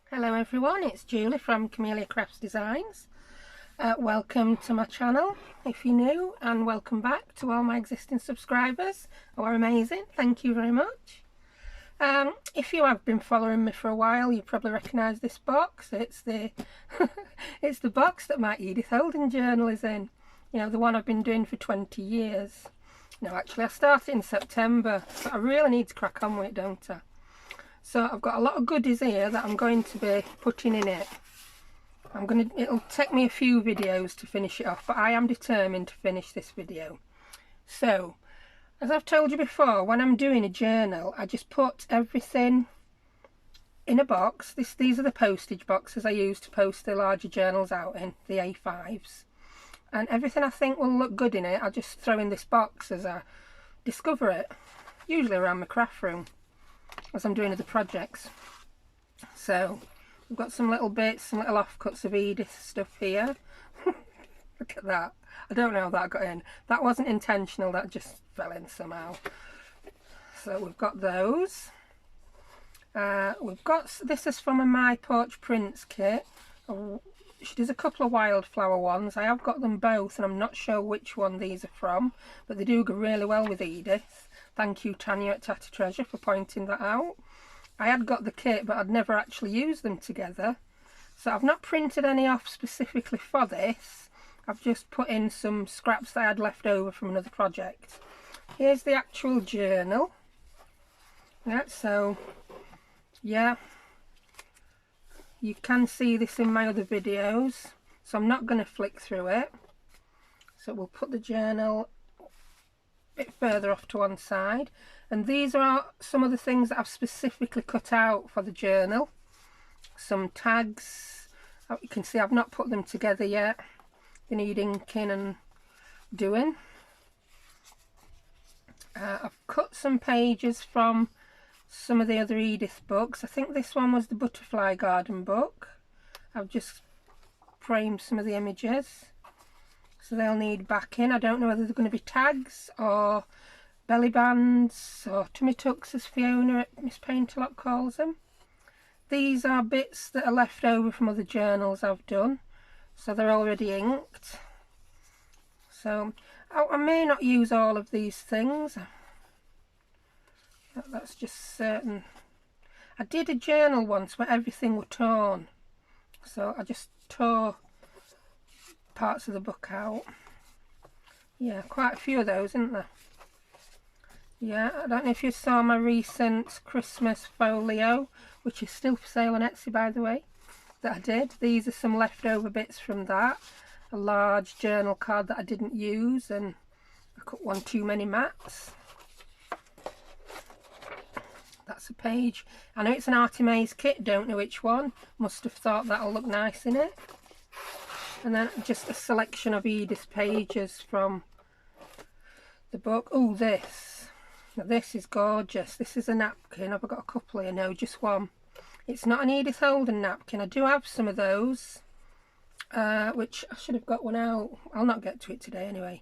Hello everyone, it's Julie from Camellia Crafts Designs. Welcome to my channel if you're new, and welcome back to all my existing subscribers who are amazing. Thank you very much. If you have been following me for a while, you probably recognise this box. It's the it's the box that my Edith Holden Journal is in. You know, the one I've been doing for 20 years. No, actually I started in September, but I really need to crack on with it, don't I? So I've got a lot of goodies here that I'm going to be putting in it. It'll take me a few videos to finish it off, but I am determined to finish this video. So, as I've told you before, when I'm doing a journal, I just put everything in a box. These are the postage boxes I use to post the larger journals out in, the A5s. And everything I think will look good in it, I'll just throw in this box as I discover it, usually around my craft room, as I'm doing other projects. So we've got some little bits, some little offcuts of Edith stuff here. Look at that. I don't know how that got in. That wasn't intentional, that just fell in somehow. So we've got those. This is from a My Porch Prints kit. She does a couple of wildflower ones. I have got them both and I'm not sure which one these are from, but they do go really well with Edith. Thank you, Tania at Tatty Treasures, for pointing that out. I had got the kit, but I'd never actually used them together. So I've not printed any off specifically for this. I've just put in some scraps that I had left over from another project. Here's the actual journal. Yeah, so, yeah. You can see this in my other videos, so I'm not going to flick through it. So we'll put the journal bit further off to one side, and these are some of the things that I've specifically cut out for the journal. Some tags. You can see I've not put them together yet. They need inking and doing. I've cut some pages from some of the other Edith books. I think this one was the Butterfly Garden book. I've just framed some of the images, so they'll need backing. I don't know whether they're going to be tags or belly bands or tummy tucks, as Fiona at Miss Paintalot calls them. These are bits that are left over from other journals I've done, so they're already inked. So I may not use all of these things. That's just certain. I did a journal once where everything were torn, so I just tore parts of the book out. Yeah, quite a few of those, isn't there? Yeah, I don't know if you saw my recent Christmas folio, which is still for sale on Etsy, by the way, that I did. These are some leftover bits from that. A large journal card that I didn't use, and I cut one too many mats. That's a page. I know it's an Artie Mays kit, don't know which one. Must have thought that'll look nice in it. And then just a selection of Edith pages from the book. Oh, this. Now, this is gorgeous. This is a napkin. I've got a couple here. No, just one. It's not an Edith Holden napkin. I do have some of those, which I should have got one out. I'll not get to it today anyway.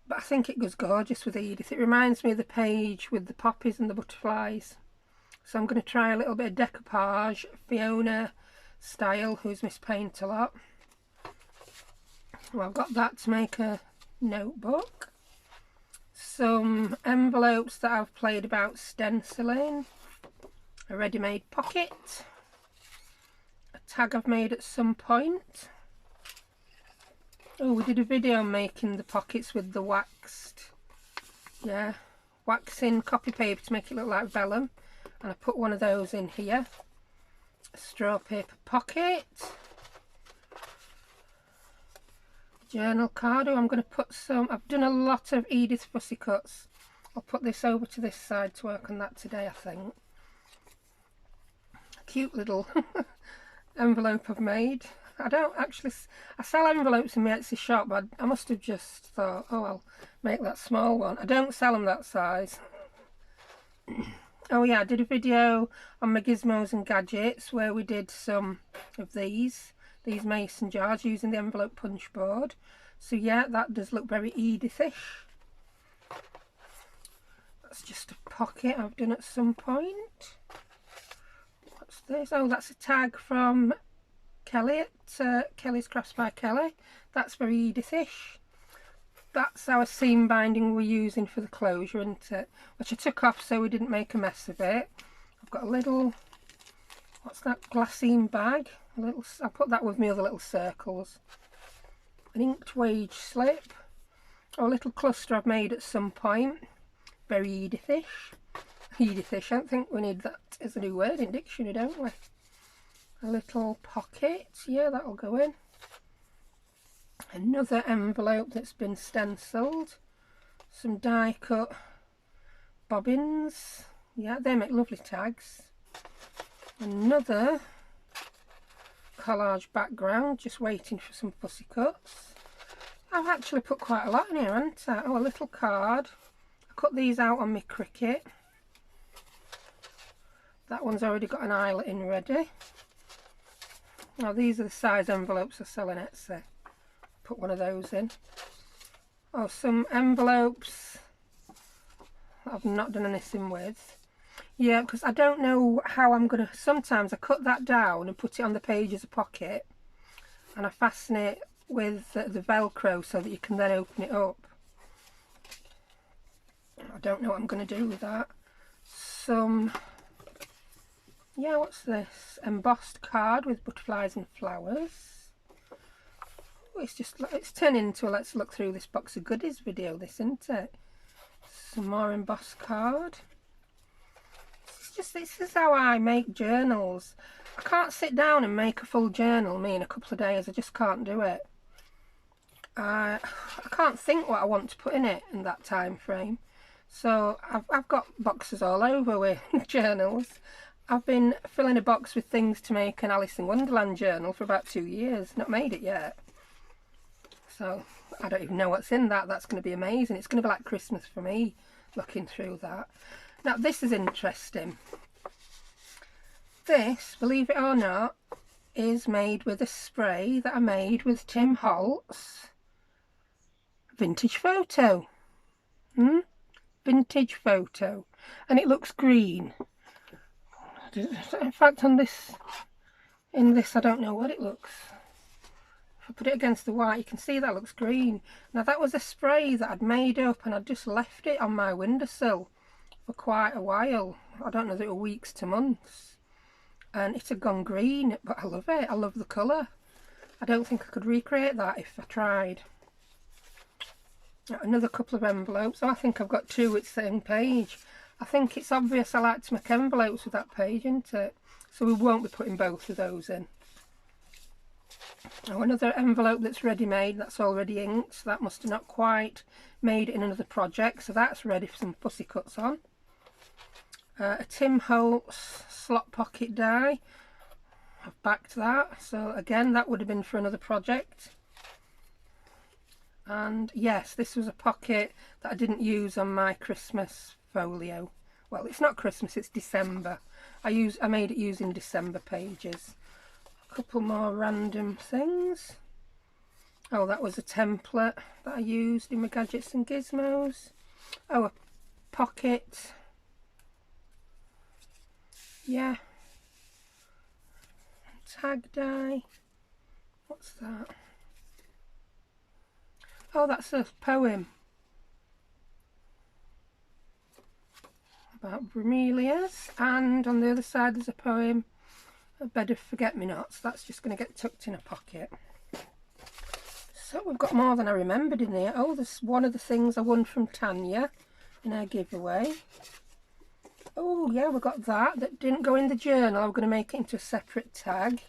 But I think it goes gorgeous with Edith. It reminds me of the page with the poppies and the butterflies. So I'm going to try a little bit of decoupage, Fiona style, who's Miss Paintalot. Well, I've got that to make a notebook. Some envelopes that I've played about stenciling. A ready-made pocket. A tag I've made at some point. Oh, we did a video making the pockets with the waxed, waxing copy paper to make it look like vellum. And I put one of those in here. A straw paper pocket. Journal card. Oh, I'm going to put some. I've done a lot of Edith fussy cuts. I'll put this over to this side to work on that today, I think. Cute little envelope I've made. I don't actually. I sell envelopes in my Etsy shop, but I must have just thought, oh, I'll make that small one. I don't sell them that size. Oh yeah, I did a video on my gizmos and gadgets where we did some of these mason jars using the envelope punch board. So yeah, that does look very Edithish. That's just a pocket I've done at some point. What's this? Oh, that's a tag from Kelly at Kelly's Crafts by Kelly. That's very Edith-ish. That's our seam binding we're using for the closure, isn't it? Which I took off so we didn't make a mess of it. I've got a little, what's that, glassine bag. I put that with my other little circles. An inked wage slip. Or a little cluster I've made at some point. Very Edith-ish. Edith-ish, I don't think we need that as a new word in dictionary, don't we? A little pocket, yeah, that'll go in. Another envelope that's been stenciled. Some die cut bobbins, yeah, they make lovely tags. Another collage background, just waiting for some fussy cuts. I've actually put quite a lot in here, haven't I? Oh, a little card. I cut these out on my Cricut. That one's already got an eyelet in ready. Now these are the size envelopes I sell on Etsy. Put one of those in. Oh, some envelopes that I've not done anything with. Yeah, because I don't know how I'm going to... Sometimes I cut that down and put it on the page as a pocket. And I fasten it with the Velcro so that you can then open it up. I don't know what I'm going to do with that. Some... Yeah, what's this? Embossed card with butterflies and flowers. Oh, it's turning into a let's look through this box of goodies video, this, isn't it? Some more embossed card. This is how I make journals. I can't sit down and make a full journal, me, in a couple of days. I just can't do it. I can't think what I want to put in it in that time frame. So I've got boxes all over with journals. I've been filling a box with things to make an Alice in Wonderland journal for about 2 years. Not made it yet. So I don't even know what's in that. That's going to be amazing. It's going to be like Christmas for me, looking through that. Now this is interesting. This, believe it or not, is made with a spray that I made with Tim Holtz Vintage Photo. Vintage Photo. And it looks green. In fact, in this I don't know what it looks. If I put it against the white, you can see that looks green. Now that was a spray that I'd made up and I'd just left it on my windowsill for quite a while. I don't know if it were weeks to months. And it had gone green, but I love it. I love the colour. I don't think I could recreate that if I tried. Another couple of envelopes. Oh, I think I've got 2 with the same page. I think it's obvious I like to make envelopes with that page, isn't it? So we won't be putting both of those in. Oh, another envelope that's ready-made, that's already inked. So that must have not quite made it in another project. So that's ready for some fussy cuts on. A Tim Holtz slot pocket die. I've backed that. So again, that would have been for another project. And yes, this was a pocket that I didn't use on my Christmas folio. Well, it's not Christmas, it's December. I made it using December pages. A couple more random things. Oh, that was a template that I used in my Gadgets and Gizmos. Oh, a pocket. Yeah. Tag die. What's that? Oh, that's a poem about bromelias, and on the other side there's a poem, A Bed of Forget-Me-Nots. That's just going to get tucked in a pocket. So we've got more than I remembered in there. Oh, there's one of the things I won from Tania in our giveaway. Oh yeah, we've got that didn't go in the journal. I'm going to make it into a separate tag.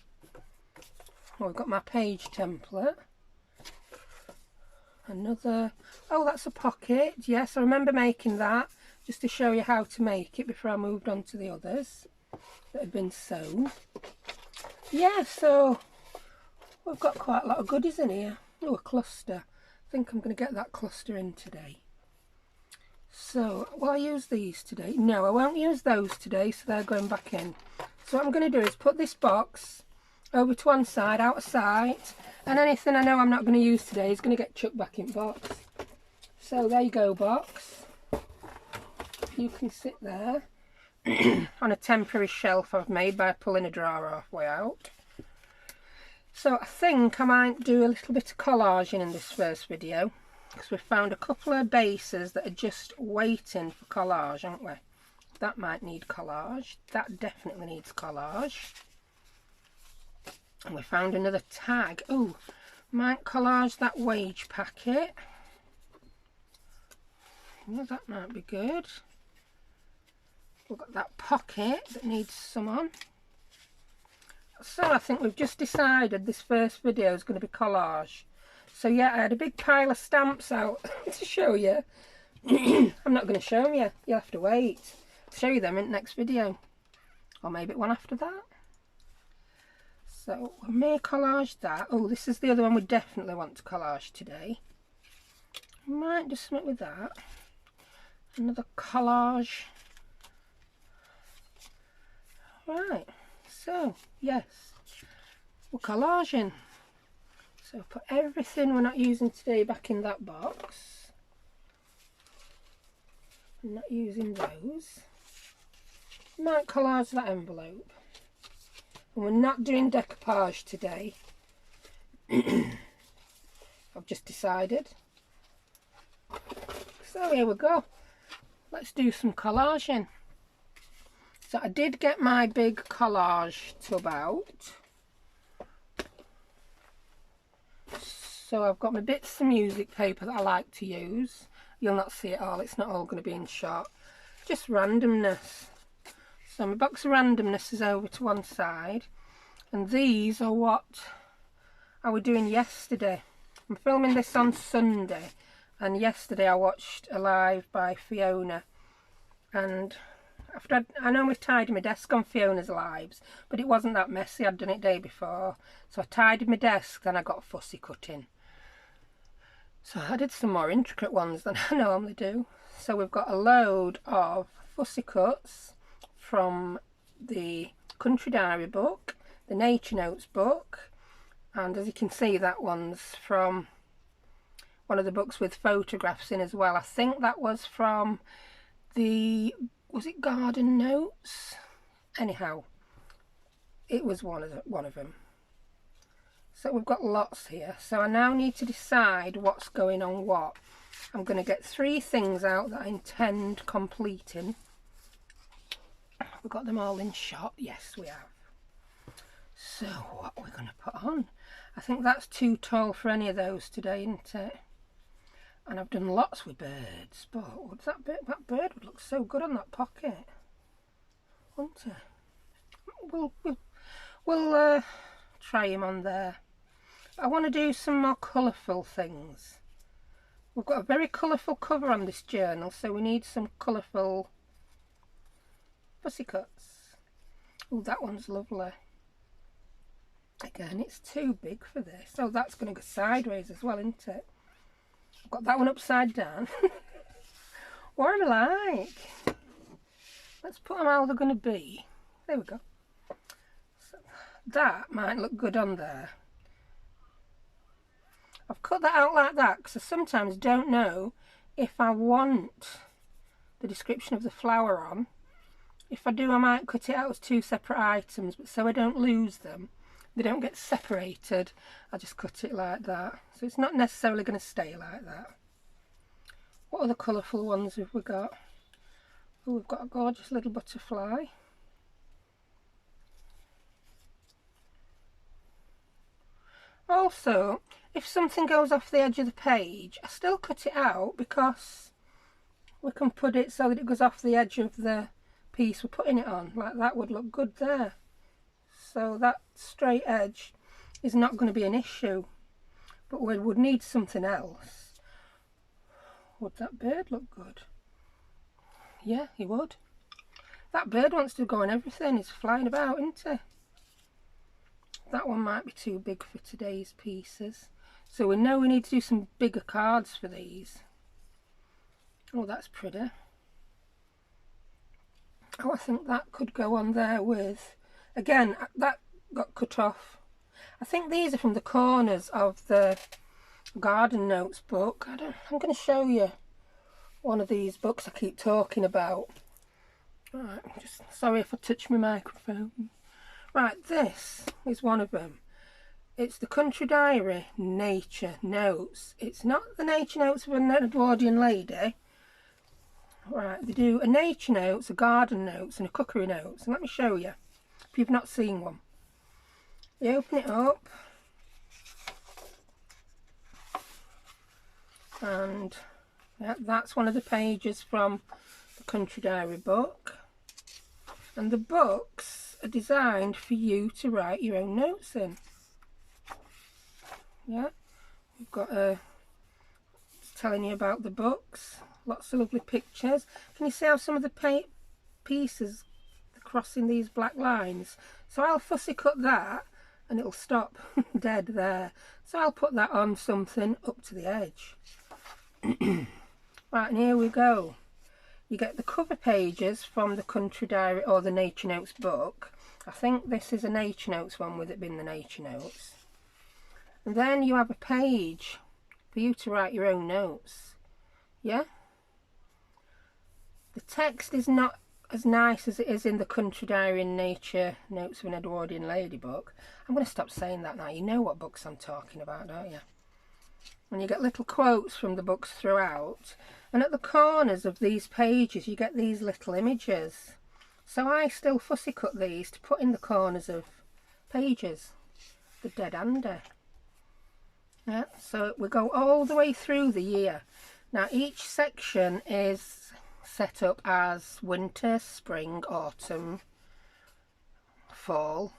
Oh, we've got my page template. Another, oh, that's a pocket. Yes, I remember making that just to show you how to make it before I moved on to the others that had been sewn. Yeah, so we've got quite a lot of goodies in here. Oh, a cluster. I think I'm going to get that cluster in today. So, will I use these today? No, I won't use those today, so they're going back in. So what I'm going to do is put this box over to one side, out of sight, and anything I know I'm not going to use today is going to get chucked back in box. So there you go, box. You can sit there. on a temporary shelf I've made by pulling a drawer halfway out. So I think I might do a little bit of collaging in this first video, because we've found a couple of bases that are just waiting for collage, haven't we? That might need collage. That definitely needs collage. And we found another tag. Oh, might collage that wage packet. Well, that might be good. We've got that pocket that needs some on. So I think we've just decided this first video is going to be collage. So yeah, I had a big pile of stamps out to show you. I'm not going to show them you. You'll have to wait. I'll show you them in the next video. Or maybe one after that. So we may collage that. Oh, this is the other one we definitely want to collage today. Might do something with that. Another collage. Right, so yes, we're collaging. So put everything we're not using today back in that box. I'm not using those. Might collage that envelope. And we're not doing decoupage today. I've just decided. So here we go. Let's do some collaging. So I did get my big collage tub out. So I've got my bits of music paper that I like to use. You'll not see it all, it's not all going to be in shot. Just randomness. So my box of randomness is over to one side. And these are what I was doing yesterday. I'm filming this on Sunday. And yesterday I watched a live by Fiona. And after I normally tidy my desk on Fiona's lives, but it wasn't that messy. I'd done it the day before, so I tidied my desk, then I got fussy cutting. So I did some more intricate ones than I normally do. So we've got a load of fussy cuts from the Country Diary book, the Nature Notes book, and as you can see, that one's from one of the books with photographs in as well. I think that was from the... was it Garden Notes? Anyhow, it was one of them. So we've got lots here. So I now need to decide what's going on what. I'm going to get 3 things out that I intend completing. We've got them all in shot. Yes, we have. So what are we going to put on? I think that's too tall for any of those today, isn't it? And I've done lots with birds, but what's that bit? That bird would look so good on that pocket, wouldn't it? We'll try him on there. I want to do some more colourful things. We've got a very colourful cover on this journal, so we need some colourful fussy cuts. Oh, that one's lovely. Again, it's too big for this. So that's going to go sideways as well, isn't it? I've got that one upside down. What am I like? Let's put them how they're going to be. There we go. So that might look good on there. I've cut that out like that because I sometimes don't know if I want the description of the flower on. If I do, I might cut it out as 2 separate items, but so I don't lose them, they don't get separated, I just cut it like that. So it's not necessarily going to stay like that. What other colourful ones have we got? Oh, we've got a gorgeous little butterfly. Also, if something goes off the edge of the page, I still cut it out because we can put it so that it goes off the edge of the piece we're putting it on. Like that would look good there. So that straight edge is not going to be an issue, but we would need something else. Would that bird look good? Yeah, he would. That bird wants to go on everything. He's flying about, isn't he? That one might be too big for today's pieces. So we know we need to do some bigger cards for these. Oh, that's pretty. Oh, I think that could go on there with... Again, that got cut off. I think these are from the corners of the Garden Notes book. I'm going to show you one of these books I keep talking about. Right, just sorry if I touch my microphone. Right, this is one of them. It's the Country Diary Nature Notes. It's not the Nature Notes of an Edwardian lady. Right, they do a Nature Notes, a Garden Notes and a Cookery Notes. And let me show you, if you've not seen one. You open it up. And yeah, that's one of the pages from the Country Diary book. And the books are designed for you to write your own notes in. Yeah, we've got telling you about the books. Lots of lovely pictures. Can you see how some of the pieces are crossing these black lines? So I'll fussy cut that and it'll stop dead there. So I'll put that on something up to the edge. Right, and here we go. You get the cover pages from the Country Diary or the Nature Notes book. I think this is a Nature Notes one, with it being the Nature Notes. And then you have a page for you to write your own notes. Yeah? The text is not as nice as it is in the Country Diary and Nature Notes of an Edwardian Lady book. I'm going to stop saying that now. You know what books I'm talking about, don't you? And you get little quotes from the books throughout. And at the corners of these pages you get these little images. So I still fussy cut these to put in the corners of pages. The dead hander. Yeah, so we go all the way through the year. Now each section is set up as winter, spring, autumn, fall,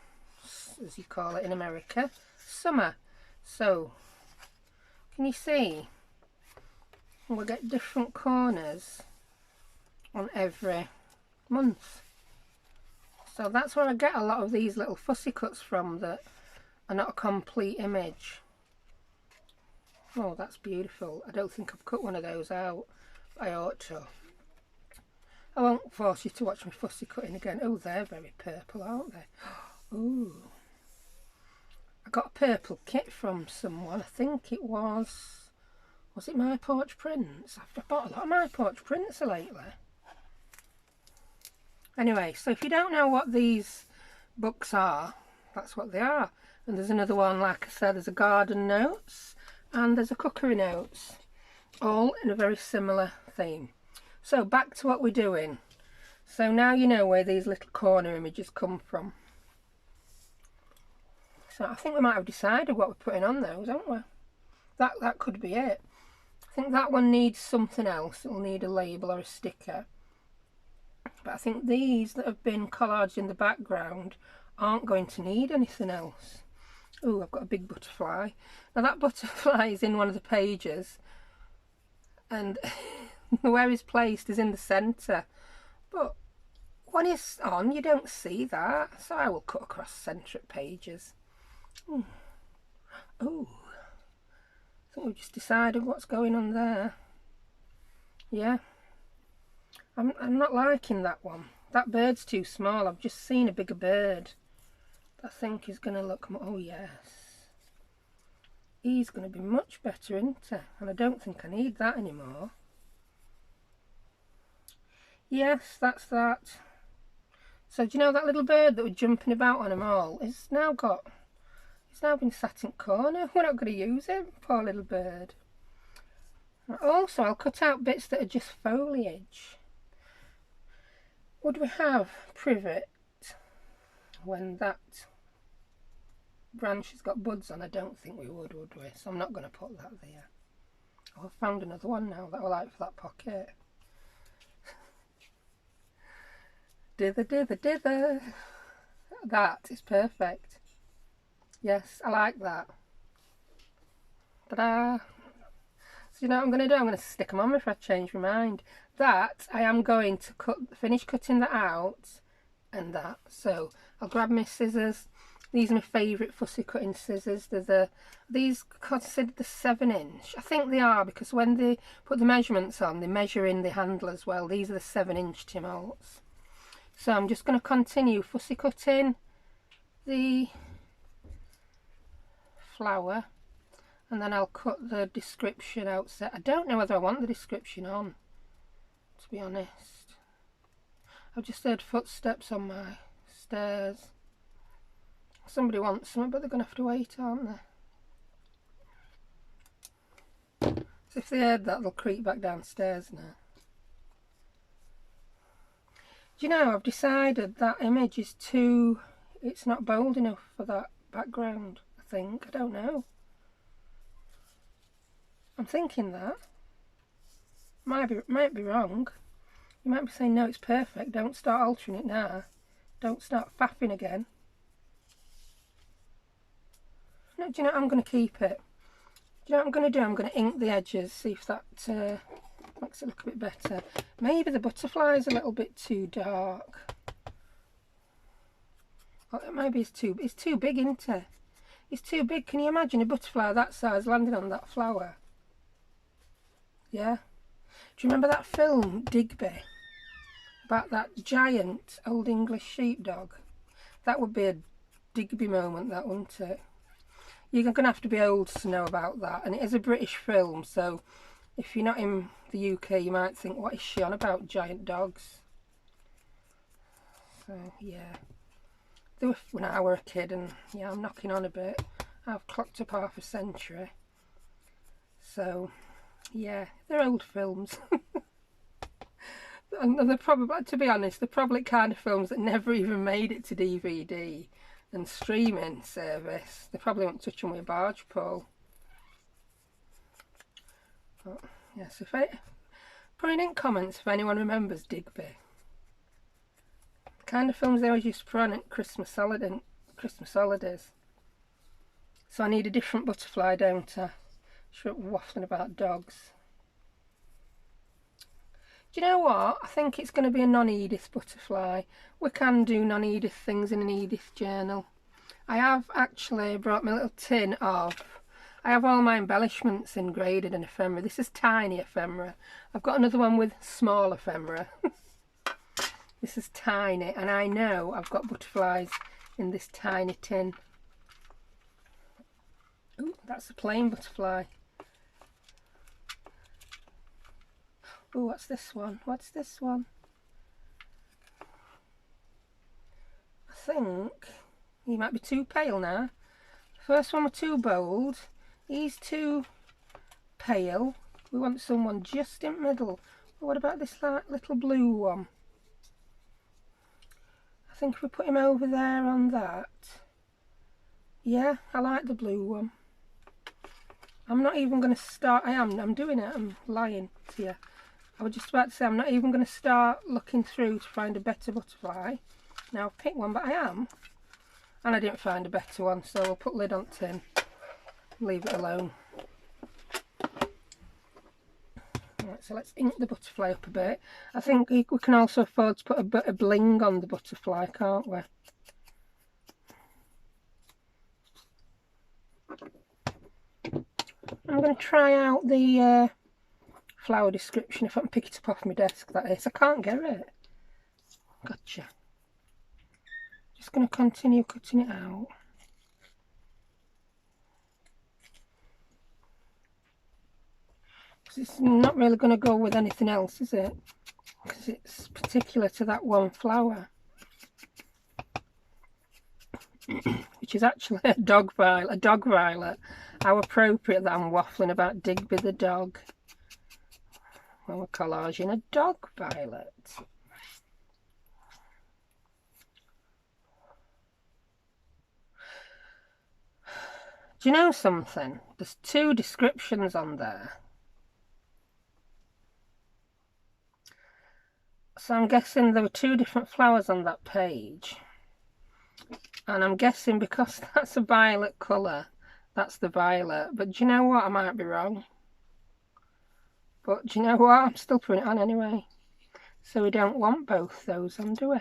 as you call it in America, summer. So can you see? We'll get different corners on every month. So that's where I get a lot of these little fussy cuts from that are not a complete image. Oh, that's beautiful. I don't think I've cut one of those out, but I ought to. I won't force you to watch me fussy cutting again. Oh, they're very purple, aren't they? Oh, I got a purple kit from someone. I think it was it My Porch Prints? I've bought a lot of My Porch Prints lately. Anyway, so if you don't know what these books are, that's what they are. And there's another one, like I said, there's a Garden Notes and there's a Cookery Notes, all in a very similar theme. So back to what we're doing. So now you know where these little corner images come from. So I think we might have decided what we're putting on those, haven't we? That could be it. I think that one needs something else. It'll need a label or a sticker. But I think these that have been collaged in the background aren't going to need anything else. Oh, I've got a big butterfly. Now that butterfly is in one of the pages. And where it's placed is in the centre. But when it's on, you don't see that. So I will cut across centric pages. Oh, I think we've just decided what's going on there. Yeah, I'm not liking that one. That bird's too small. I've just seen a bigger bird. I think he's going to look more. Oh yes, he's going to be much better, isn't he? And I don't think I need that anymore. Yes, that's that. So do you know that little bird that was jumping about on them all? He's now been sat in the corner. We're not going to use him, poor little bird. Also, I'll cut out bits that are just foliage. Would we have privet when that branch has got buds on? I don't think we would we? So I'm not going to put that there. Oh, I've found another one now that I like for that pocket. Dither, dither, dither. That is perfect. Yes, I like that. Ta-da! So you know what I'm going to do? I'm going to stick them on if I change my mind. That, I am going to finish cutting that out, and that. So I'll grab my scissors. These are my favourite fussy cutting scissors. They're these considered the 7-inch. I think they are, because when they put the measurements on, they measure in the handle as well. These are the 7-inch Timolts. So I'm just going to continue fussy cutting the flower, and then I'll cut the description outset. I don't know whether I want the description on, to be honest. I've just heard footsteps on my stairs. Somebody wants something, but they're going to have to wait, aren't they? So if they heard that, they'll creep back downstairs now. Do you know, I've decided that image is too... It's not bold enough for that background, I think. I don't know. I'm thinking that. Might be wrong. You might be saying, no, it's perfect. Don't start altering it now. Don't start faffing again. No, do you know what? I'm going to keep it. Do you know what I'm going to do? I'm going to ink the edges, see if that makes it look a bit better. Maybe the butterfly's a little bit too dark. Well, maybe it's too big, isn't it? It's too big. Can you imagine a butterfly that size landing on that flower? Yeah. Do you remember that film, Digby? About that giant old English sheepdog? That would be a Digby moment, that, wouldn't it? You're going to have to be old to know about that. And it is a British film, so if you're not in the UK, you might think, what is she on about, giant dogs? So, yeah. They were when I were a kid, and yeah, I'm knocking on a bit. I've clocked up half a century. So, yeah, they're old films. And they're probably, to be honest, they're probably kind of films that never even made it to DVD and streaming service. They probably won't touch them with a barge pole. But, yes, put in comments if anyone remembers Digby. Kind of films they always used to put on at Christmas holidays. So I need a different butterfly, don't I? Shut waffling about dogs. Do you know what? I think it's going to be a non-Edith butterfly. We can do non-Edith things in an Edith journal. I have actually brought my little tin of... I have all my embellishments in graded and ephemera. This is tiny ephemera. I've got another one with small ephemera. This is tiny, and I know I've got butterflies in this tiny tin. Ooh, that's a plain butterfly. Oh, what's this one? What's this one? I think he might be too pale now. The first one was too bold. He's too pale. We want someone just in the middle. What about this little blue one? I think if we put him over there on that. Yeah, I like the blue one. I'm not even going to start. I'm doing it. I'm lying to you. I was just about to say I'm not even going to start looking through to find a better butterfly. Now I've picked one, but I am. And I didn't find a better one, so we'll put lid on tin. Leave it alone. Right, so let's ink the butterfly up a bit. I think we can also afford to put a bit of bling on the butterfly, can't we? I'm going to try out the flower description, if I can pick it up off my desk, that is. I can't get it. Gotcha. Just going to continue cutting it out. Because it's not really going to go with anything else, is it? Because it's particular to that one flower. Which is actually a dog violet. How appropriate that I'm waffling about Digby the dog. Well, we're collaging a dog violet. Do you know something? There's two descriptions on there. So I'm guessing there were two different flowers on that page. And I'm guessing because that's a violet colour, that's the violet. But do you know what? I might be wrong. But do you know what? I'm still putting it on anyway. So we don't want both those on, do we?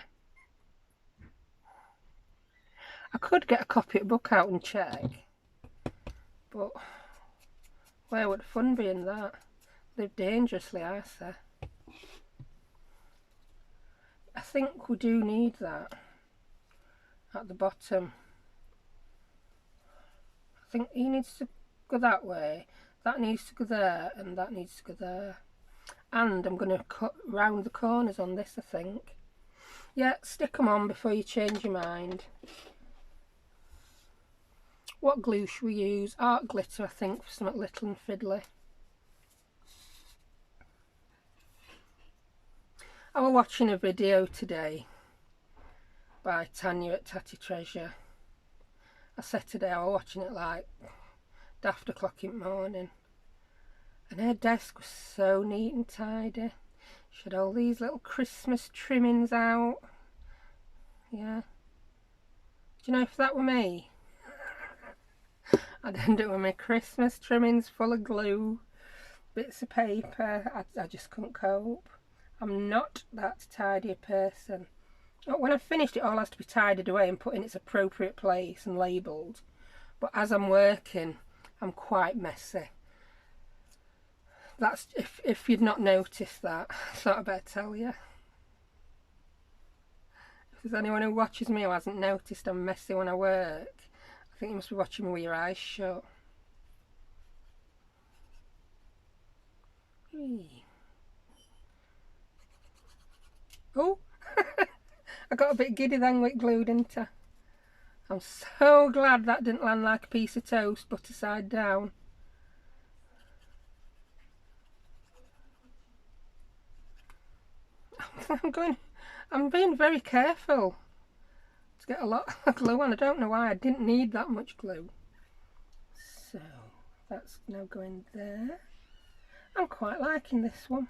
I could get a copy of the book out and check. But where would the fun be in that? Live dangerously, I say. I think we do need that at the bottom. I think he needs to go that way, that needs to go there, and that needs to go there. And I'm going to cut round the corners on this, I think. Yeah, stick them on before you change your mind. What glue should we use? Art glitter, I think, for something little and fiddly. I was watching a video today by Tania at Tatty Treasures. I said today I was watching it like daft o'clock in the morning, and her desk was so neat and tidy. She had all these little Christmas trimmings out. Yeah. Do you know if that were me, I'd end up with my Christmas trimmings full of glue, bits of paper. I just couldn't cope. I'm not that tidy a person. When I've finished, it all has to be tidied away and put in its appropriate place and labelled. But as I'm working, I'm quite messy. That's if you'd not noticed that, I thought I'd better tell you. If there's anyone who watches me who hasn't noticed I'm messy when I work, I think you must be watching me with your eyes shut. Eee. Oh, I got a bit giddy then with glue, didn't I? I'm so glad that didn't land like a piece of toast, butter side down. I'm being very careful to get a lot of glue on. I don't know why. I didn't need that much glue. So that's now going there. I'm quite liking this one.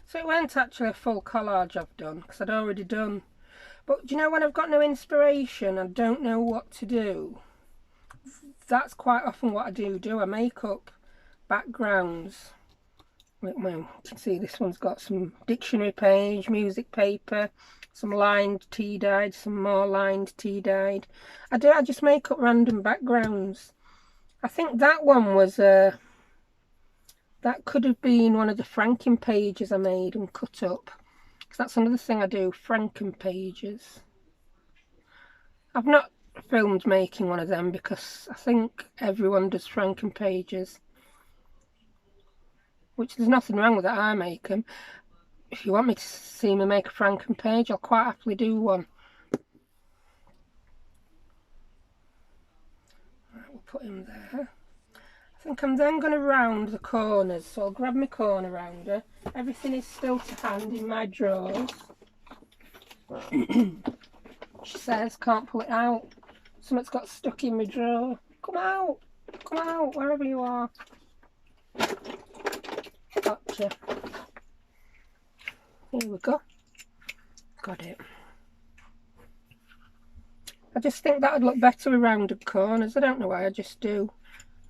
So it weren't actually a full collage I've done, because I'd already done. But do you know, when I've got no inspiration, I don't know what to do. That's quite often what I do. I make up backgrounds. Well, you can see this one's got some dictionary page, music paper, some lined tea dyed, some more lined tea dyed. I just make up random backgrounds. I think that one was that could have been one of the Franken pages I made and cut up. Because that's another thing I do, Franken pages. I've not filmed making one of them because I think everyone does Franken pages. Which there's nothing wrong with that, I make them. If you want me to see me make a Franken page, I'll quite happily do one. Right, we'll put him there. I think I'm then going to round the corners, so I'll grab my corner rounder. Everything is still to hand in my drawers. She says, can't pull it out. Something's got stuck in my drawer. Come out, wherever you are. Gotcha. Here we go. Got it. I just think that would look better with rounded corners. I don't know why, I just do.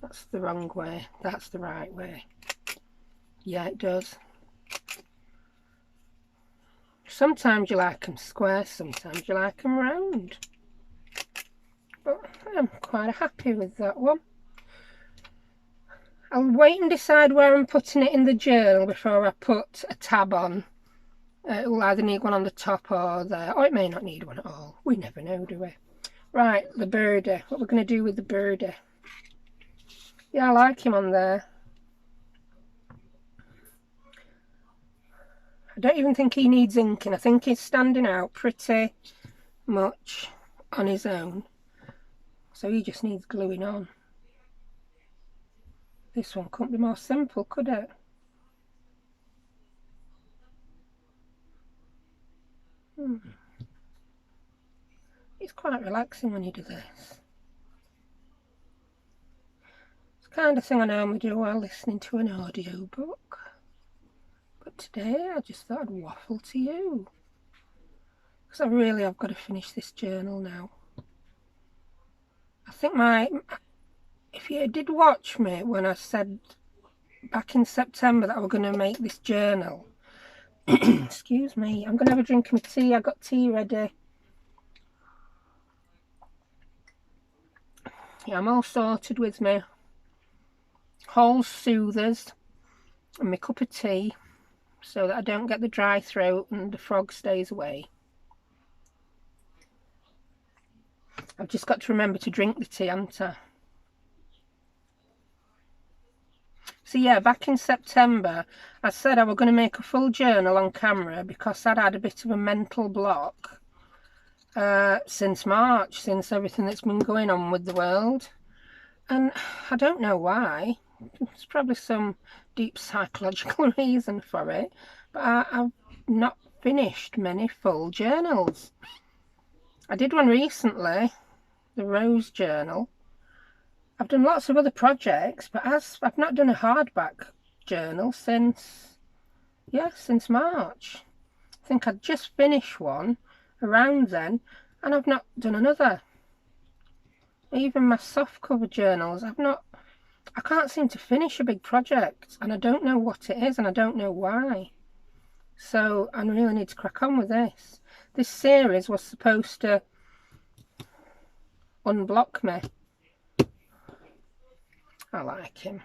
That's the wrong way. That's the right way. Yeah, it does. Sometimes you like them square, sometimes you like them round. But I'm quite happy with that one. I'll wait and decide where I'm putting it in the journal before I put a tab on. It will either need one on the top or there, or it may not need one at all. We never know, do we? Right, the birdie. What we're going to do with the birdie. Yeah, I like him on there. I don't even think he needs inking. I think he's standing out pretty much on his own. So he just needs gluing on. This one couldn't be more simple, could it? It's quite relaxing when you do this. It's the kind of thing I normally do while listening to an audio book. But today I just thought I'd waffle to you. Because I really have got to finish this journal now. I think if you did watch me when I said back in September that I was going to make this journal, excuse me, I'm going to have a drink of my tea. I got tea ready. Yeah, I'm all sorted with my Halls soothers and my cup of tea so that I don't get the dry throat and the frog stays away. I've just got to remember to drink the tea, haven't I? So yeah, back in September, I said I was going to make a full journal on camera because I'd had a bit of a mental block since March, since everything that's been going on with the world. And I don't know why. There's probably some deep psychological reason for it. But I've not finished many full journals. I did one recently, the Rose Journal. I've done lots of other projects, but I've not done a hardback journal since March. I think I'd just finished one around then, and I've not done another. Even my soft cover journals, I can't seem to finish a big project, and I don't know what it is, and I don't know why. So I really need to crack on with this. This series was supposed to unblock me. I like him.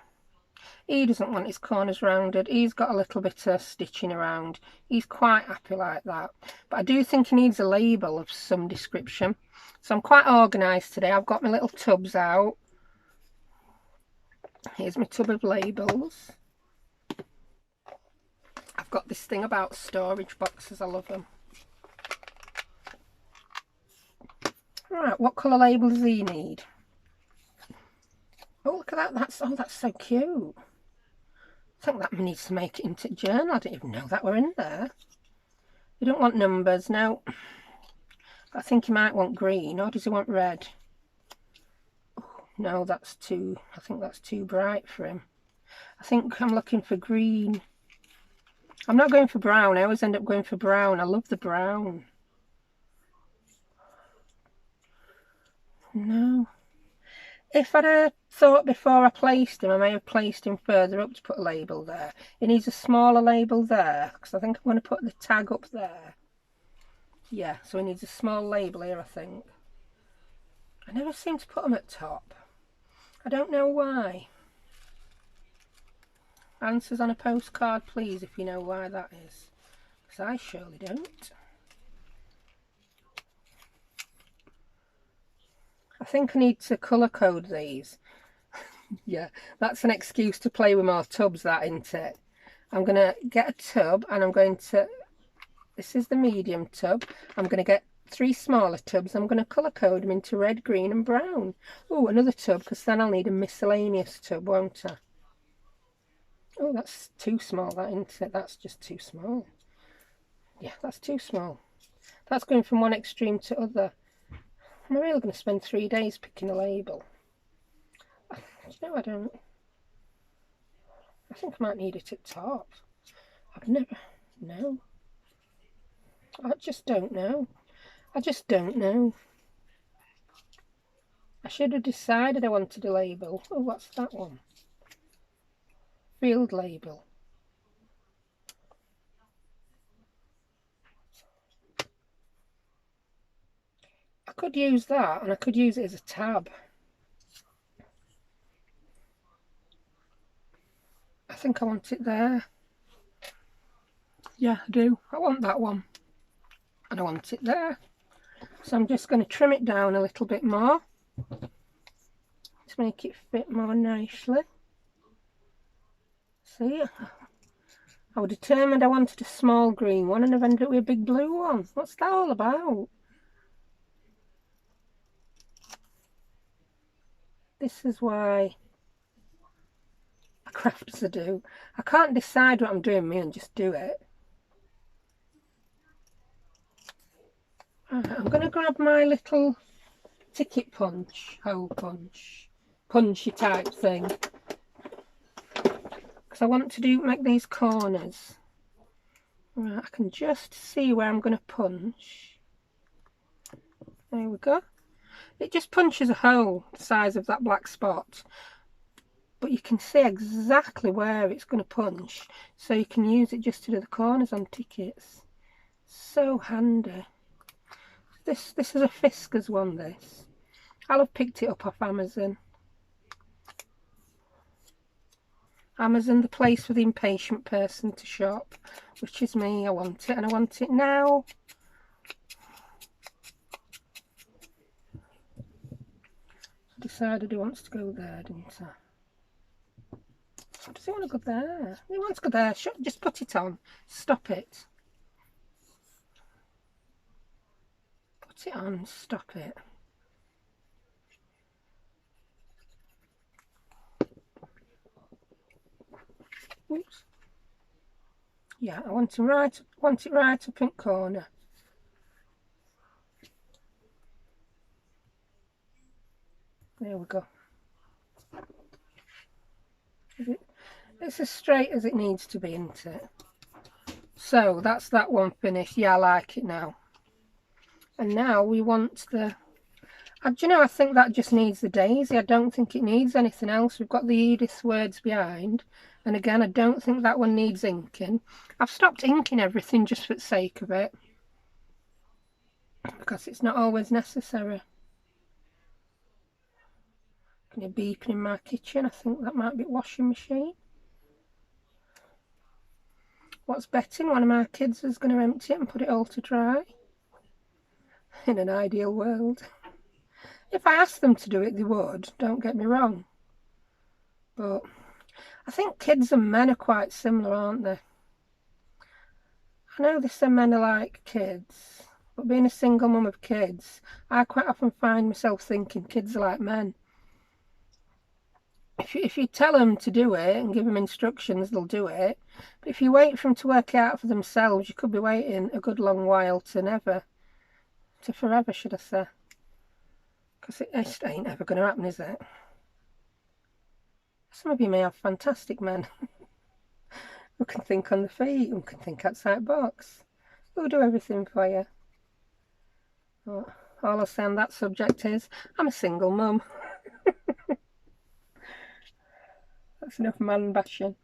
He doesn't want his corners rounded. He's got a little bit of stitching around. He's quite happy like that. But I do think he needs a label of some description. So I'm quite organised today. I've got my little tubs out. Here's my tub of labels. I've got this thing about storage boxes. I love them. Right, what colour label does he need? Oh, look at that. That's so cute. I think that needs to make it into a journal. I didn't even know that were in there. You don't want numbers, no. I think he might want green, or does he want red? Oh, no, I think that's too bright for him. I think I'm looking for green. I'm not going for brown. I always end up going for brown. I love the brown. No. If I'd thought before I placed him, I may have placed him further up to put a label there. He needs a smaller label there, because I think I'm going to put the tag up there. Yeah, so he needs a small label here, I think. I never seem to put them at top. I don't know why. Answers on a postcard, please, if you know why that is. Because I surely don't. I think I need to colour code these. Yeah, that's an excuse to play with more tubs, that, isn't it? I'm going to get a tub and I'm going to... This is the medium tub. I'm going to get 3 smaller tubs. I'm going to colour code them into red, green and brown. Oh, another tub, because then I'll need a miscellaneous tub, won't I? Oh, that's too small, that, isn't it? That's just too small. Yeah, that's too small. That's going from one extreme to other. Am I really going to spend 3 days picking a label? No, I don't. I think I might need it at top. No. I just don't know. I just don't know. I should have decided I wanted a label. Oh, what's that one? Field label. I could use that, and I could use it as a tab. I think I want it there. Yeah, I do. I want that one. And I want it there. So I'm just going to trim it down a little bit more to make it fit more nicely. See, I was determined I wanted a small green one, and I've ended up with a big blue one. What's that all about? This is why I craft as I do. I can't decide what I'm doing, me, and just do it. Right, I'm going to grab my little ticket punch, hole punch, punchy type thing, because I want to make these corners. Right, I can just see where I'm going to punch. There we go. It just punches a hole the size of that black spot, but you can see exactly where it's going to punch, so you can use it just to do the corners on tickets. So handy. This is a Fiskars one, this. I'll have picked it up off Amazon. Amazon, the place for the impatient person to shop, which is me. I want it, and I want it now. I decided he wants to go there, didn't I? Does it want to go there? It wants to go there. Just put it on. Stop it. Put it on. Stop it. Oops. Yeah, I want it right up in corner. There we go. It's as straight as it needs to be, isn't it? So that's that one finished. Yeah, I like it now. And now we want the... do you know, I think that just needs the daisy. I don't think it needs anything else. We've got the Edith's words behind. And again, I don't think that one needs inking. I've stopped inking everything just for the sake of it, because it's not always necessary. Can you beeping in my kitchen? I think that might be washing machine. What's betting? One of my kids is going to empty it and put it all to dry. In an ideal world. If I asked them to do it, they would. Don't get me wrong. But I think kids and men are quite similar, aren't they? I know they say men are like kids, but being a single mum of kids, I quite often find myself thinking kids are like men. If you tell them to do it and give them instructions, they'll do it. But if you wait for them to work it out for themselves, you could be waiting a good long while to forever, should I say. Because it just ain't ever going to happen, is it? Some of you may have fantastic men who can think on the feet, who can think outside the box, who'll do everything for you. But all I'll say on that subject is, I'm a single mum. That's enough man bashing.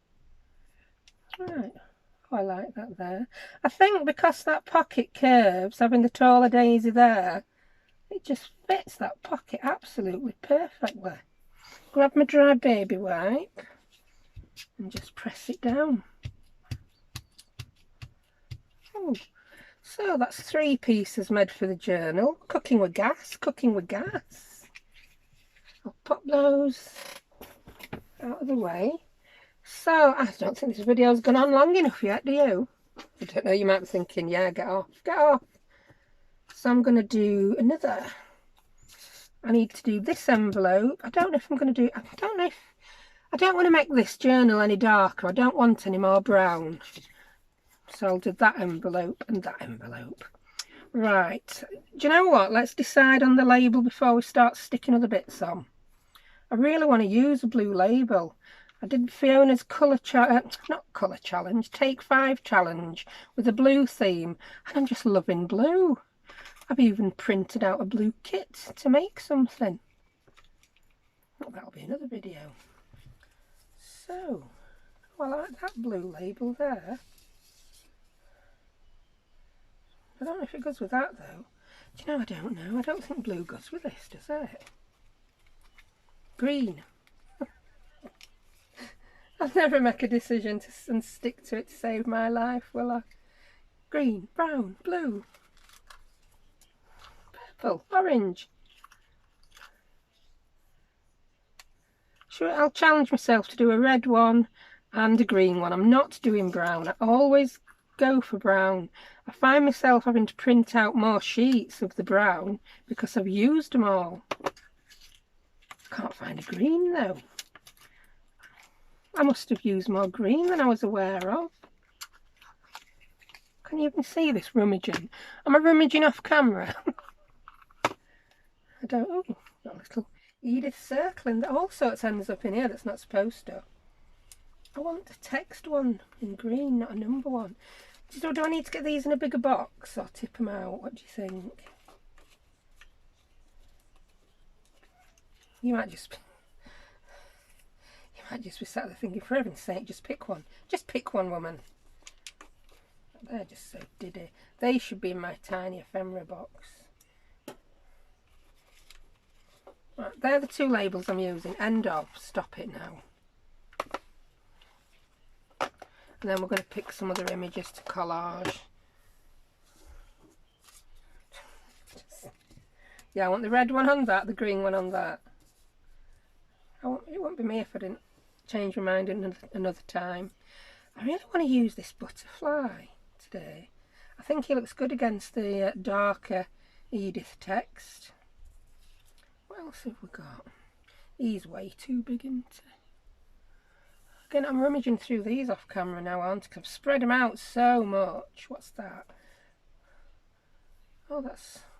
Right, oh, I like that there. I think because that pocket curves, having the taller daisy there, it just fits that pocket absolutely perfectly. Grab my dry baby wipe and just press it down. Oh, so that's 3 pieces made for the journal. Cooking with gas, cooking with gas. I'll pop those out of the way. So I don't think this video's gone on long enough yet, do you? I don't know, you might be thinking, yeah, get off, get off. So I'm going to do another. I need to do this envelope. I don't know if I'm going to do, I don't want to make this journal any darker. I don't want any more brown. So I'll do that envelope and that envelope. Right, do you know what? Let's decide on the label before we start sticking other bits on. I really want to use a blue label. I did Fiona's Take 5 challenge with a blue theme, and I'm just loving blue. I've even printed out a blue kit to make something. Oh, that'll be another video. So, well, I like that blue label there. I don't know if it goes with that though. Do you know, I don't know. I don't think blue goes with this, does it? Green. I'll never make a decision and stick to it to save my life, will I? Green, brown, blue, purple, orange. Sure, I'll challenge myself to do a red one and a green one. I'm not doing brown. I always go for brown. I find myself having to print out more sheets of the brown because I've used them all. Can't find a green though. I must have used more green than I was aware of. Can you even see this rummaging? Am I rummaging off camera? I don't know. Got a little Edith circling that all sorts ends up in here that's not supposed to. I want the text one in green, not a number one. So do I need to get these in a bigger box or tip them out? What do you think? You might just be sat there thinking, for heaven's sake, just pick one. Just pick one, woman. They're just so diddy. They should be in my tiny ephemera box. Right, they're the 2 labels I'm using. End of. Stop it now. And then we're going to pick some other images to collage. Yeah, I want the red one on that, the green one on that. It won't be me if I didn't change my mind another time. I really want to use this butterfly today. I think he looks good against the darker Edith text. What else have we got? He's way too big, isn't he? Again, I'm rummaging through these off camera now, aren't I? 'Cause I've spread them out so much. What's that? Oh,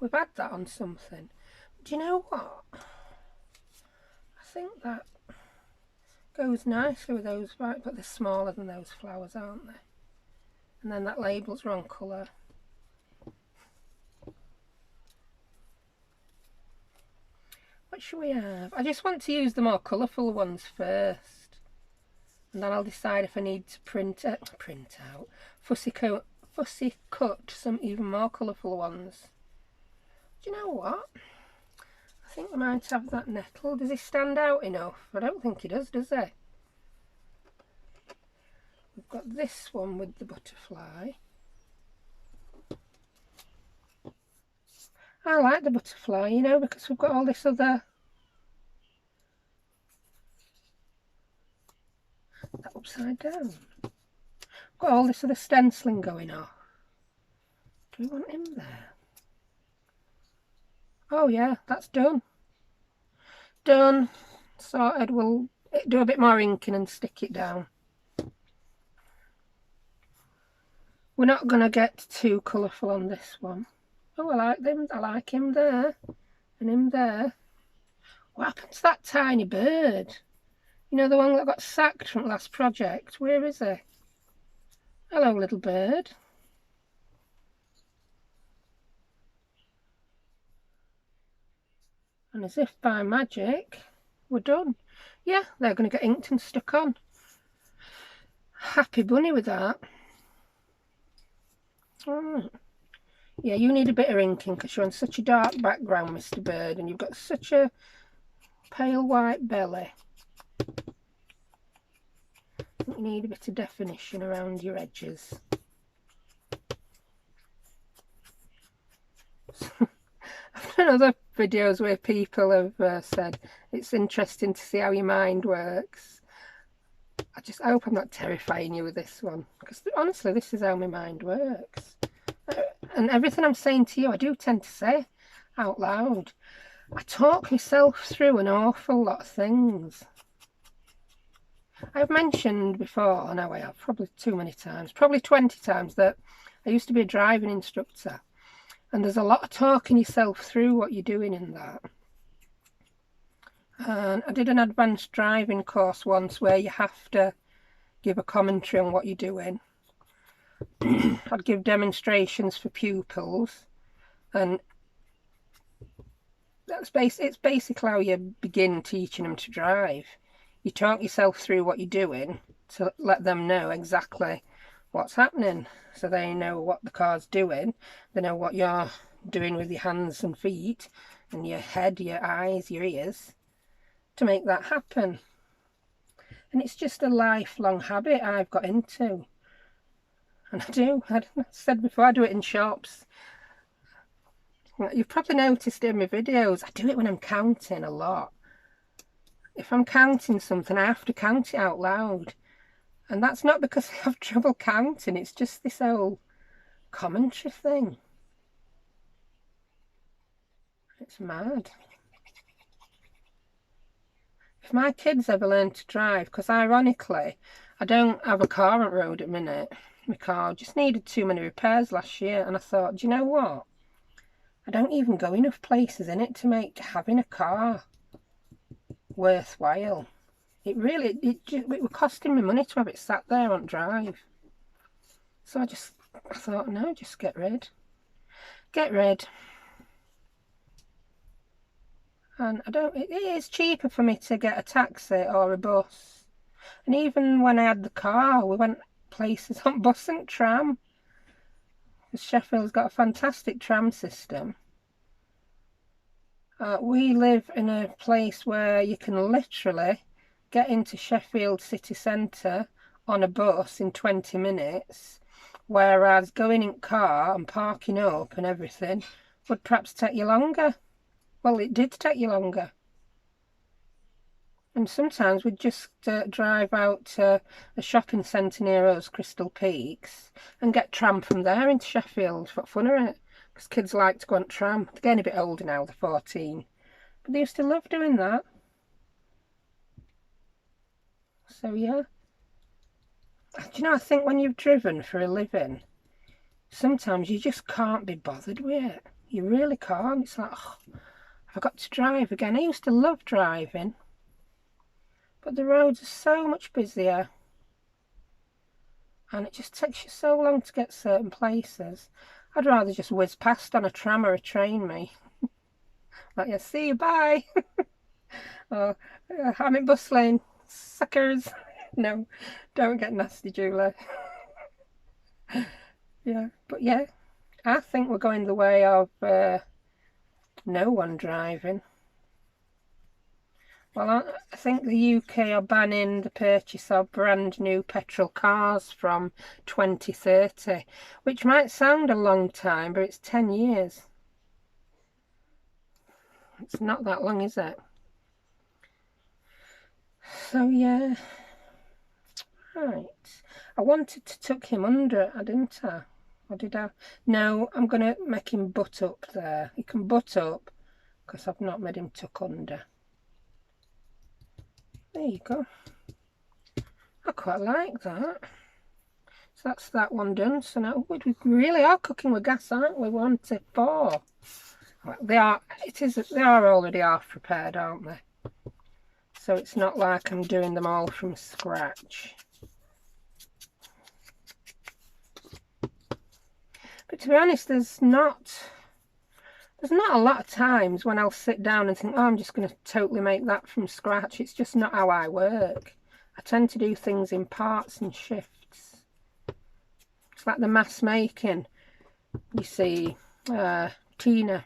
we've had that on something. Do you know what? I think that goes nicely with those, right? But they're smaller than those flowers, aren't they? And then that label's wrong colour. What should we have? I just want to use the more colourful ones first, and then I'll decide if I need to print out, fussy cut some even more colourful ones. Do you know what? I think I might have that nettle. Does he stand out enough? I don't think he does he? We've got this one with the butterfly. I like the butterfly, you know, because we've got all this other... That upside down. We've got all this other stenciling going on. Do we want him there? Oh yeah, that's done. Done. Sorted. We'll do a bit more inking and stick it down. We're not going to get too colourful on this one. Oh, I like them. I like him there. And him there. What happened to that tiny bird? You know, the one that got sacked from the last project. Where is he? Hello, little bird. And as if by magic, we're done. Yeah, they're going to get inked and stuck on. Happy bunny with that. Alright. Yeah, you need a bit of inking because you're on such a dark background, Mr. Bird, and you've got such a pale white belly. You need a bit of definition around your edges. I've done other videos where people have said it's interesting to see how your mind works. I hope I'm not terrifying you with this one, because honestly this is how my mind works. And everything I'm saying to you I do tend to say out loud. I talk myself through an awful lot of things. I've mentioned before, I know I have, probably too many times, probably 20 times, that I used to be a driving instructor. And there's a lot of talking yourself through what you're doing in that. And I did an advanced driving course once where you have to give a commentary on what you're doing. I'd give demonstrations for pupils, and it's basically how you begin teaching them to drive. You talk yourself through what you're doing to let them know exactly what's happening, so they know what the car's doing, they know what you're doing with your hands and feet and your head, your eyes, your ears, to make that happen. And it's just a lifelong habit I've got into, and I said before, I do it in shops. You've probably noticed in my videos I do it when I'm counting a lot. If I'm counting something, I have to count it out loud. And that's not because I have trouble counting, it's just this whole commentary thing. It's mad. If my kids ever learn to drive, because ironically, I don't have a car on the road at the minute. My car just needed too many repairs last year, and I thought, do you know what? I don't even go enough places in it to make having a car worthwhile. It was costing me money to have it sat there on drive. So I thought, no, just get rid. And it is cheaper for me to get a taxi or a bus. And even when I had the car, we went places on bus and tram. Because Sheffield's got a fantastic tram system. We live in a place where you can literally get into Sheffield city centre on a bus in 20 minutes, whereas going in car and parking up and everything would perhaps take you longer. Well, it did take you longer. And sometimes we'd just drive out to a shopping centre near us, Crystal Peaks, and get tram from there into Sheffield. What fun, isn't it? Because kids like to go on tram. They're getting a bit older now, they're 14. But they used to love doing that. So yeah. Do you know, I think when you've driven for a living, sometimes you just can't be bothered with it. You really can't. It's like, oh, I've got to drive again. I used to love driving. But the roads are so much busier. And it just takes you so long to get certain places. I'd rather just whiz past on a tram or a train, me. Like, yeah, see you, bye. Or, I'm in bus lane, suckers. No, don't get nasty, Julie. Yeah, but yeah, I think we're going the way of no one driving. Well, I think the UK are banning the purchase of brand new petrol cars from 2030, which might sound a long time, but it's 10 years. It's not that long, is it? So yeah, right. I wanted to tuck him under, didn't I? Or did I? No, I'm going to make him butt up there. He can butt up because I've not made him tuck under. There you go. I quite like that. So that's that one done. So now we really are cooking with gas, aren't we? 1 to 4. Well, they are. They are already half prepared, aren't they? So it's not like I'm doing them all from scratch. But to be honest, there's not a lot of times when I'll sit down and think, oh, I'm just going to totally make that from scratch. It's just not how I work. I tend to do things in parts and shifts. It's like the mass making. You see, Tina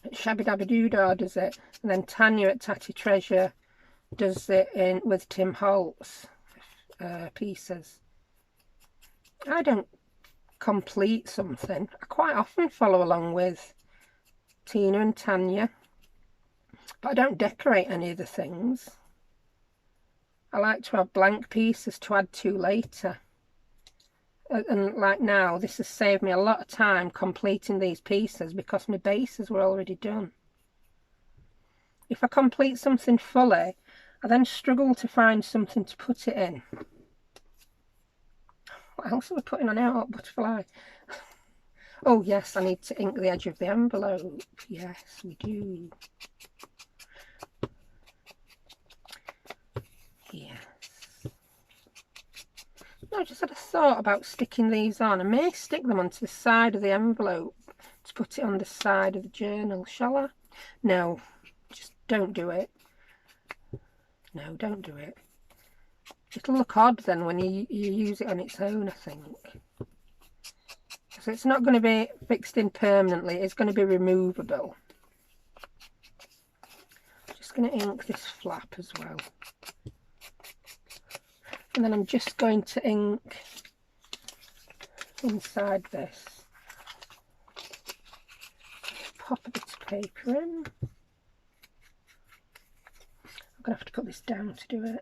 at Shabby Dabby Doodah does it, and then Tania at Tatty Treasure does it with Tim Holt's pieces. I don't complete something. I quite often follow along with Tina and Tania, but I don't decorate any of the things. I like to have blank pieces to add to later. And like now, this has saved me a lot of time completing these pieces because my bases were already done. If I complete something fully, I then struggle to find something to put it in. What else are we putting on our butterfly? Oh yes, I need to ink the edge of the envelope. Yes, we do. Yes. I just had a thought about sticking these on. I may stick them onto the side of the envelope to put it on the side of the journal. Shall I? No, just don't do it. No, don't do it. It'll look odd then when you use it on its own, I think. So it's not going to be fixed in permanently. It's going to be removable. I'm just going to ink this flap as well. And then I'm just going to ink inside this. Pop a bit of paper in. I'm going to have to put this down to do it.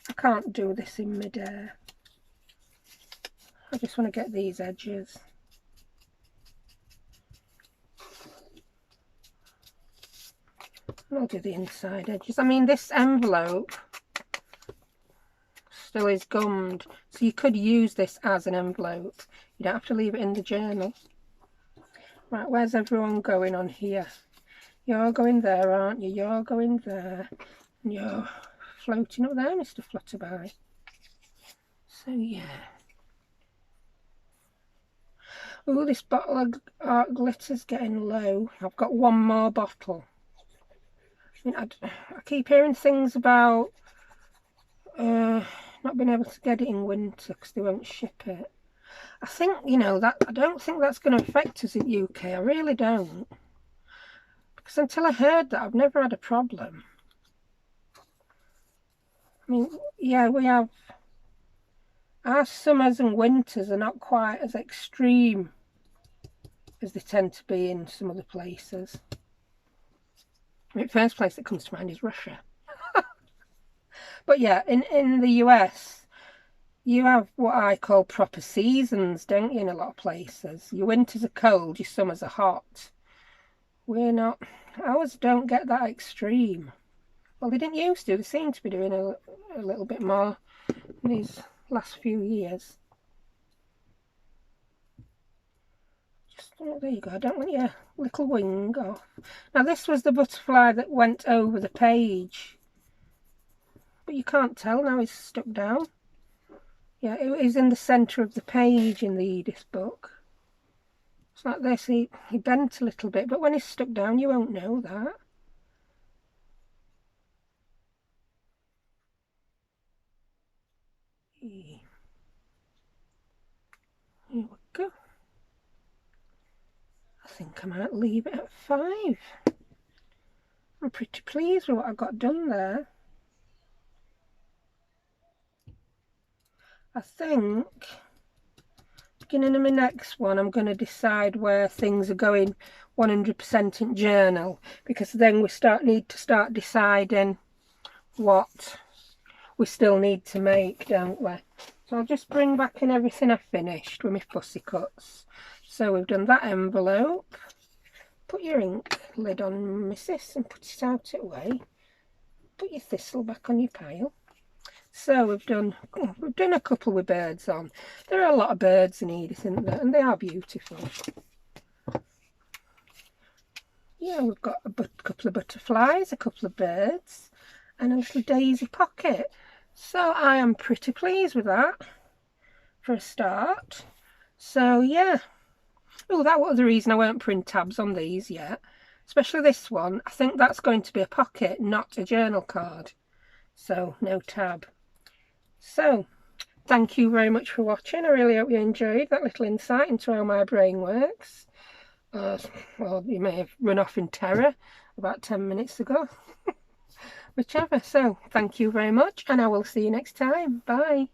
I can't do this in mid-air. I just want to get these edges. And I'll do the inside edges. I mean, this envelope still is gummed, so you could use this as an envelope. You don't have to leave it in the journal. Right, where's everyone going on here? You're going there, aren't you? You're going there. And you're floating up there, Mr. Flutterby. So, yeah. Oh, this bottle of art glitter's getting low. I've got one more bottle. I mean, I keep hearing things about not being able to get it in winter because they won't ship it. I think, you know, that I don't think that's going to affect us in UK. I really don't. Because until I heard that, I've never had a problem. I mean, yeah, we have... Our summers and winters are not quite as extreme as they tend to be in some other places. I mean, the first place that comes to mind is Russia. But yeah, in the US, you have what I call proper seasons, don't you, in a lot of places. Your winters are cold, your summers are hot. We're not, ours don't get that extreme. Well, they didn't used to. They seem to be doing a little bit more these last few years. Just, oh, there you go. I don't want your little wing off. Now, this was the butterfly that went over the page. But you can't tell now, he's stuck down. Yeah, it is in the centre of the page in the Edith book. It's like this, he bent a little bit, but when he's stuck down, you won't know that. Here we go. I think I might leave it at 5. I'm pretty pleased with what I got done there. I think beginning of my next one, I'm going to decide where things are going 100% in journal, because then we need to start deciding what we still need to make, don't we? So I'll just bring back in everything I finished with my fussy cuts. So we've done that envelope. Put your ink lid on, missus, and put it out away. Put your thistle back on your pile. So we've done a couple with birds on. There are a lot of birds in Edith, isn't there? And they are beautiful. Yeah, we've got a couple of butterflies, a couple of birds, and a little daisy pocket. So I am pretty pleased with that for a start. So yeah. Oh, that was the reason I won't print tabs on these yet. Especially this one. I think that's going to be a pocket, not a journal card. So no tab. So thank you very much for watching. I really hope you enjoyed that little insight into how my brain works. Well, you may have run off in terror about 10 minutes ago. Whichever. So thank you very much, and I will see you next time. Bye.